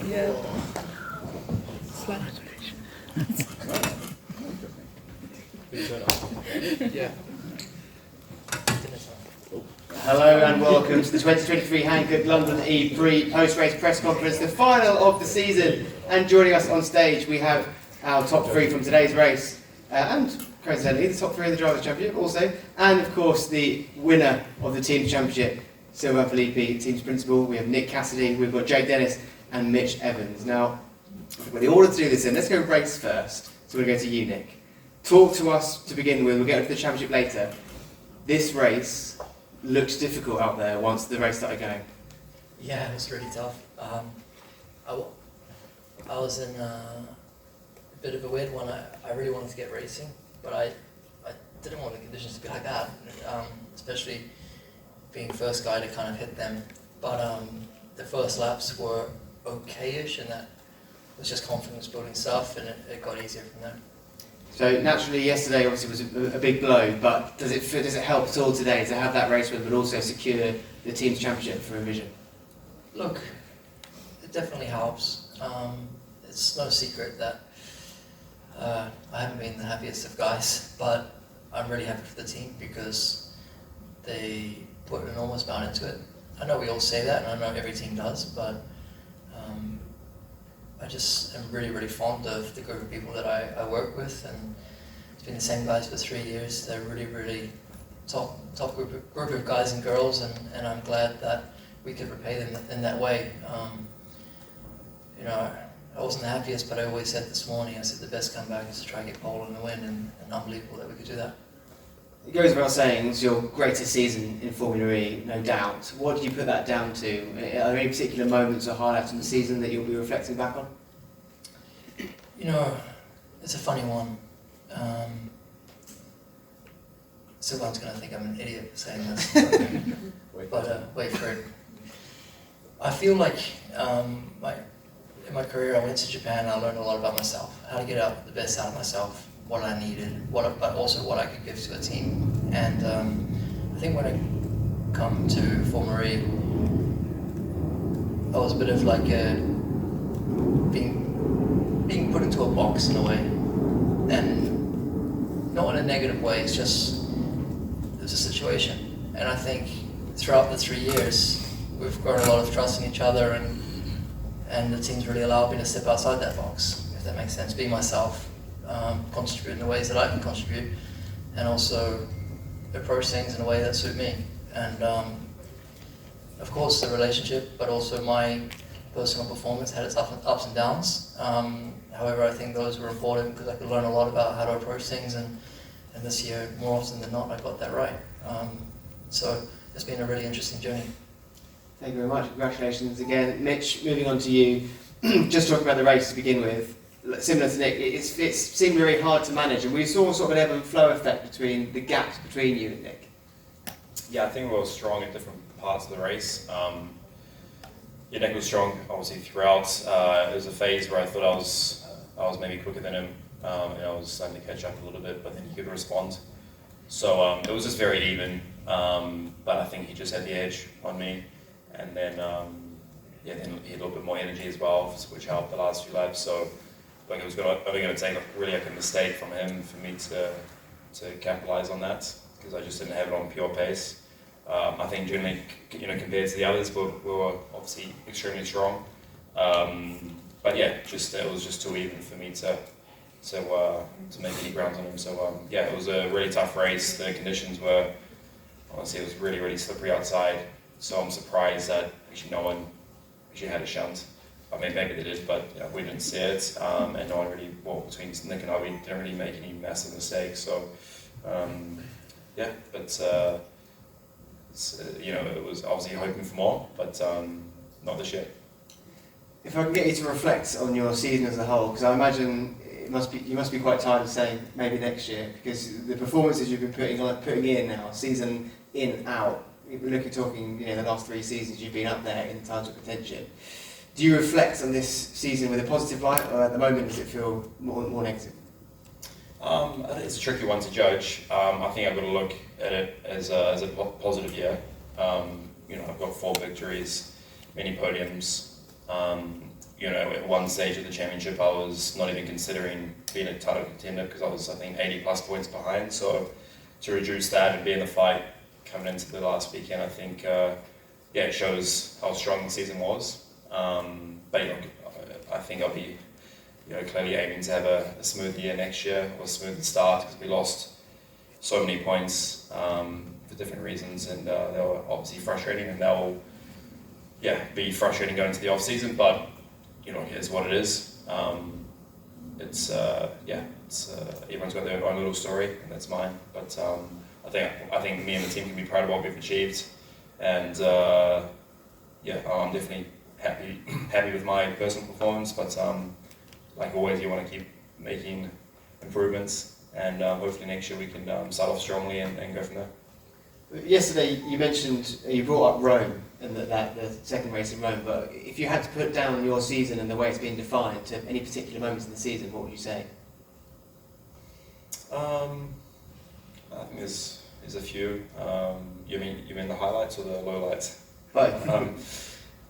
Yeah. Yeah. Hello and welcome to the 2023 Hankook London E-Prix post-race press conference, the final of the season. And joining us on stage, we have our top three from today's race, and coincidentally, the top three of the Drivers' Championship also, and of course the winner of the Teams Championship, Sylvain Filippi, Team's Principal. We have Nick Cassidy, we've got Jake Dennis and Mitch Evans. Now, with the order to do this in, let's go race first. So we're going to go to you, Nick. Talk to us to begin with, we'll get to the championship later. This race looked difficult out there once the race started going. Yeah, it was really tough. I was in a bit of a weird one. I really wanted to get racing, but I didn't want the conditions to be like that, especially being first guy to kind of hit them. But the first laps were okay-ish, and that was just confidence building stuff, and it got easier from there. So naturally, yesterday obviously was a big blow, but does it help at all today to have that race win, but also secure the Team's Championship for Envision? Look, it definitely helps. It's no secret that I haven't been the happiest of guys, but I'm really happy for the team because they put an enormous amount into it. I know we all say that, and I know every team does, but I just am really, really fond of the group of people that I work with, and it's been the same guys for 3 years. They're really, really top group of guys and girls, and I'm glad that we could repay them in that way. You know, I wasn't the happiest, but I always said this morning, I said the best comeback is to try and get pole and a win, and unbelievable that we could do that. It goes without saying, it's your greatest season in Formula E, no doubt. What do you put that down to? Are there any particular moments or highlights from the season that you'll be reflecting back on? You know, it's a funny one. Sylvain's going to think I'm an idiot for saying this, but wait for it. I feel like in my career I went to Japan and I learned a lot about myself, how to get out the best out of myself, what I needed, but also what I could give to a team. And I think when I come to Formula E, I was a bit of like being put into a box in a way, and not in a negative way. It's just there's a situation, and I think throughout the 3 years we've grown a lot of trust in each other, and the team's really allowed me to step outside that box, if that makes sense. Be myself, contribute in the ways that I can contribute, and also approach things in a way that suit me. And of course the relationship, but also my personal performance had its ups and downs. However, I think those were important because I could learn a lot about how to approach things, and this year, more often than not, I got that right. So it's been a really interesting journey. Thank you very much. Congratulations again. Mitch, moving on to you. Just talking about the race to begin with, similar to Nick, it seemed very hard to manage, and we saw sort of an ebb and flow effect between the gaps between you and Nick. Yeah, I think we were strong in different parts of the race. Yeah, Nick was strong, obviously, throughout. There was a phase where I thought I was maybe quicker than him, and I was starting to catch up a little bit, but then he could respond. So it was just very even, but I think he just had the edge on me. And then, yeah, then he had a little bit more energy as well, which helped the last few laps. So like it was only going to take really like a mistake from him for me to capitalize on that, because I just didn't have it on pure pace. I think generally, you know, compared to the others, we were obviously extremely strong. But yeah, it was just too even for me to make any ground on him. So yeah, it was a really tough race. The conditions were, honestly, it was really, really slippery outside. So I'm surprised that actually no one actually had a shunt. I mean, maybe they did, but you know, we didn't see it, and no one really walked between Nick and I. We didn't really make any massive mistakes. So yeah, but you know, it was obviously hoping for more, but not this year. If I can get you to reflect on your season as a whole, because I imagine you must be quite tired of saying maybe next year, because the performances you've been putting in now, season in, out. We're talking, you know, the last 3 seasons you've been up there in the title contention. Do you reflect on this season with a positive light, or at the moment does it feel more negative? I think it's a tricky one to judge. I think I've got to look at it as a positive year. You know, I've got 4 victories, many podiums. at one stage of the championship, I was not even considering being a title contender because I was, I think, 80 plus points behind. So to reduce that and be in the fight coming into the last weekend, I think, it shows how strong the season was. But I think I'll be, clearly aiming to have a smooth year next year, or a smooth start, because we lost so many points for different reasons, and they were obviously frustrating, and they'll be frustrating going into the off season. But here's what it is. It's everyone's got their own little story, and that's mine. But I think me and the team can be proud of what we've achieved, and I'm definitely happy with my personal performance. But like always, you want to keep making improvements, and hopefully next year we can start off strongly and go from there. Yesterday you brought up Rome and that the second race in Rome, but if you had to put down your season and the way it's been defined to any particular moments in the season, what would you say? I think there's a few. You mean the highlights or the lowlights? Both.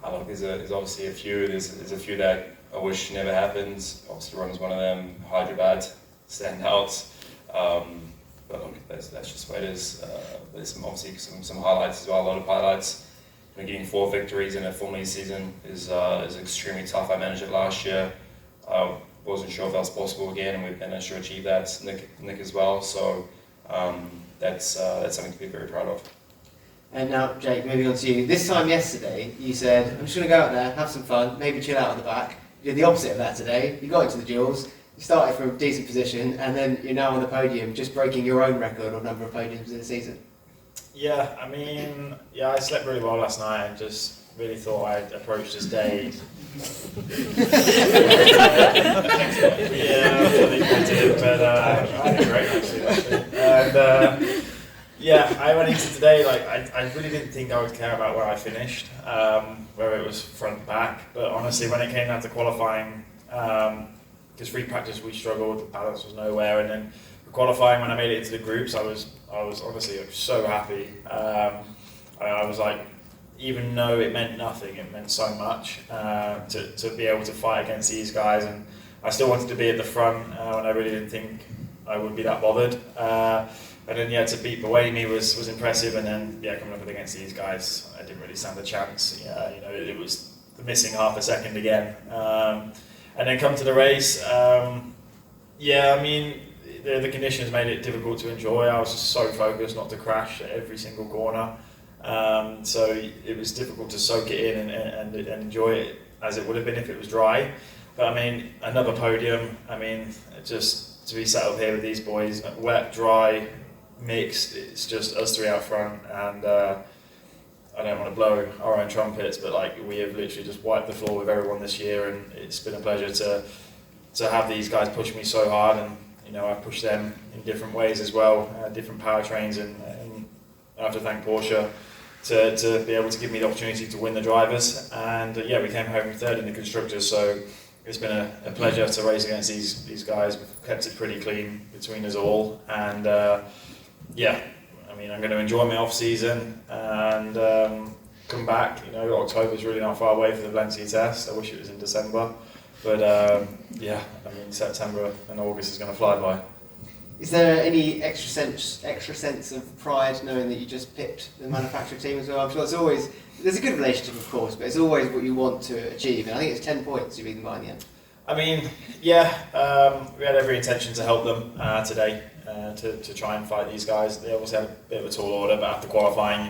There's obviously a few. There's a few that I wish never happened. Obviously, Rome's one of them. Hyderabad stand out. But look, that's just the way it is. There's obviously some highlights as well. A lot of highlights. Getting 4 victories in a Formula E season is extremely tough. I managed it last year. I wasn't sure if that was possible again, and we've managed to achieve that. Nick as well. So that's something to be very proud of. And now, Jake, moving on to you. This time yesterday, you said, I'm just going to go out there, have some fun, maybe chill out at the back. You did the opposite of that today. You got into the duels, you started from a decent position, and then you're now on the podium, just breaking your own record of number of podiums in the season. Yeah, I slept really well last night and just really thought I'd approached this day. Yeah, I did, but I did great actually. And I went into today, I really didn't think I would care about where I finished, whether it was front back, but honestly when it came down to qualifying, because free practice we struggled, the balance was nowhere, and then for qualifying when I made it into the groups, I was honestly so happy. I was like, even though it meant nothing, it meant so much to be able to fight against these guys, and I still wanted to be at the front when I really didn't think I would be that bothered. And then to beat Buemi was impressive, and then coming up against these guys, I didn't really stand a chance. It was the missing half a second again. And then come to the race, the conditions made it difficult to enjoy. I was just so focused not to crash at every single corner. So it was difficult to soak it in and enjoy it as it would have been if it was dry. But another podium, just to be sat up here with these boys, wet, dry, mixed, it's just us three out front, and I don't want to blow our own trumpets, but we have literally just wiped the floor with everyone this year, and it's been a pleasure to have these guys push me so hard, and I push them in different ways as well, different powertrains, and I have to thank Porsche to be able to give me the opportunity to win the drivers, and we came home third in the constructors, so it's been a pleasure to race against these guys. We've kept it pretty clean between us all, and I'm going to enjoy my off season and come back. October's really not far away for the Valencia test. I wish it was in December, but September and August is going to fly by. Is there any extra sense of pride knowing that you just picked the manufacturer team as well? I'm sure there's a good relationship, of course, but it's always what you want to achieve, and I think it's 10 points you've even got in the end. We had every intention to help them today, to try and fight these guys. They obviously had a bit of a tall order, but after qualifying,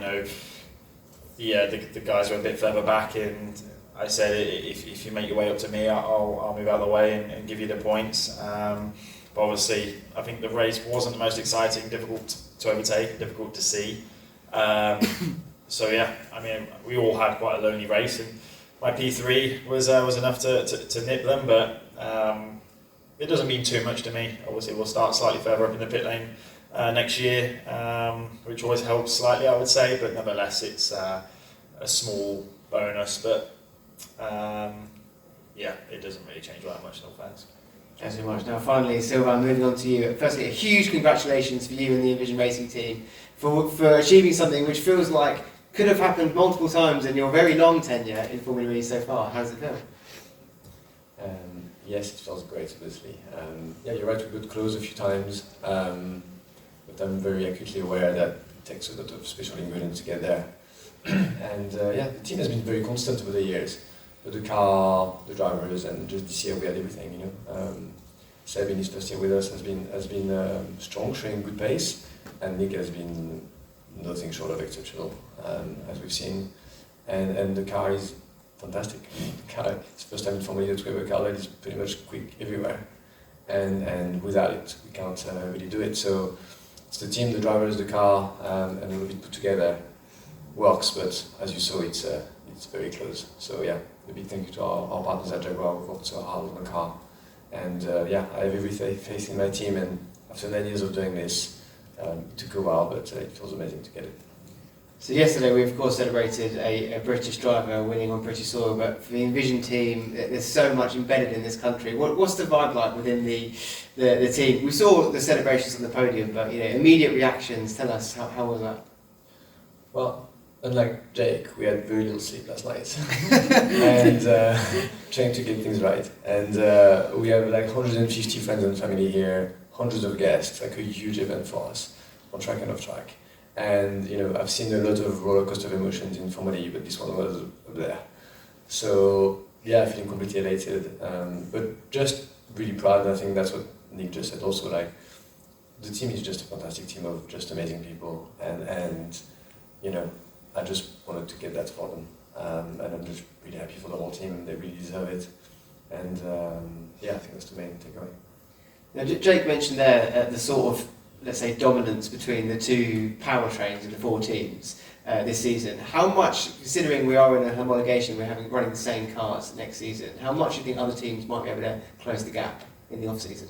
the guys were a bit further back, and I said, if you make your way up to me, I'll move out of the way and give you the points. But obviously, I think the race wasn't the most exciting, difficult to overtake, difficult to see. We all had quite a lonely race, and my P3 was enough to nip them, but it doesn't mean too much to me. Obviously, we'll start slightly further up in the pit lane next year, which always helps slightly, I would say, but nevertheless, it's a small bonus, but it doesn't really change all that much, no offence. Thanks very much. Now finally, Sylvain, moving on to you. Firstly, a huge congratulations for you and the Envision Racing team for achieving something which feels like could have happened multiple times in your very long tenure in Formula E so far. How does it feel? yes, it feels great, obviously. Yeah, you're right, we got close a few times, but I'm very acutely aware that it takes a lot of special ingredients to get there. And yeah, the team has been very constant over the years. But the car, the drivers, and just this year we had everything, you know. Seb in his first year with us has been strong, showing good pace, and Nick has been nothing short of exceptional, as we've seen. And the car is fantastic. The car, it's the first time in Formula E that we have a car that is pretty much quick everywhere. And without it, we can't really do it. So it's the team, the drivers, the car, and all of it put together works. But as you saw, it's very close. So yeah, a big thank you to our partners at Jaguar who worked so hard on the car. And yeah, I have every faith in my team. And after 9 years of doing this, it took a while, but it feels amazing to get it. So yesterday we of course celebrated a British driver winning on British soil, but for the Envision team, there's so much embedded in this country. What's the vibe like within the team? We saw the celebrations on the podium, but you know, immediate reactions. Tell us how was that? Well, unlike Jake, we had very little sleep last night, and trying to get things right. And we have like 150 friends and family here, hundreds of guests, like a huge event for us, on track and off track. And you know, I've seen a lot of roller coaster of emotions in Formula E, but this one was up there. So yeah, feeling completely elated, but just really proud. And I think that's what Nick just said also. Like, the team is just a fantastic team of just amazing people, and you know, I just wanted to get that for them, and I'm just really happy for the whole team. They really deserve it, and yeah, I think that's the main takeaway. Now, Jake mentioned there the sort of, let's say, dominance between the two powertrains of the four teams this season. How much, considering we are in a homologation, we're running the same cars next season, how much do you think other teams might be able to close the gap in the off-season?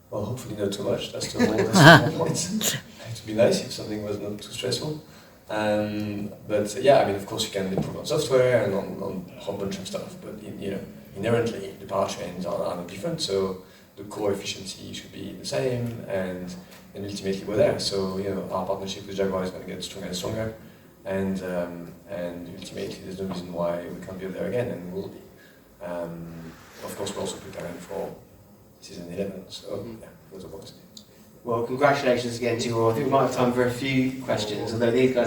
Well, hopefully not too much. That's the whole point. It would be nice if something was not too stressful. But yeah, I mean, of course you can improve on software and on a whole bunch of stuff, but you know, inherently the powertrains are not different, so the core efficiency should be the same, and ultimately we're there. So you know, our partnership with Jaguar is going to get stronger and stronger, and ultimately there's no reason why we can't be there again, and we will be. Of course, we're also preparing for season 11, so yeah, those are positive. Well, congratulations again to you all. I think we might have time for a few questions, although these guys